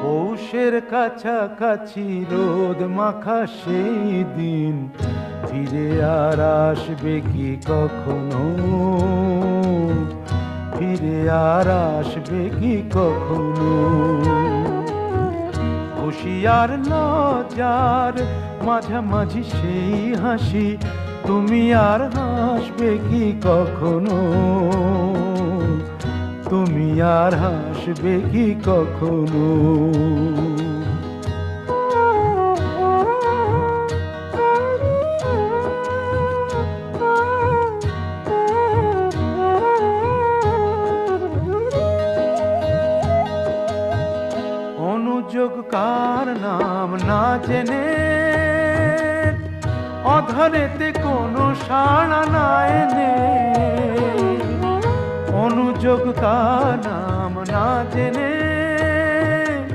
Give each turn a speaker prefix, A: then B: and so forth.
A: পৌষের কাছাকাছি রোদ মাখা সেই দিন ফিরে আর আসবে কি কখনো, ফিরে আর আসবে কি কখনো। খুশি আর লজ্জার মাঝামাঝি সেই হাসি, তুমি আর হাসবে কি কখনো, তুমি আর হাসবে কি কখনো। অনুযোগ কার নাম না জেনে অধরেতে কোনো সাড়া না এনে, অনুযোগ কার নাম না জেনে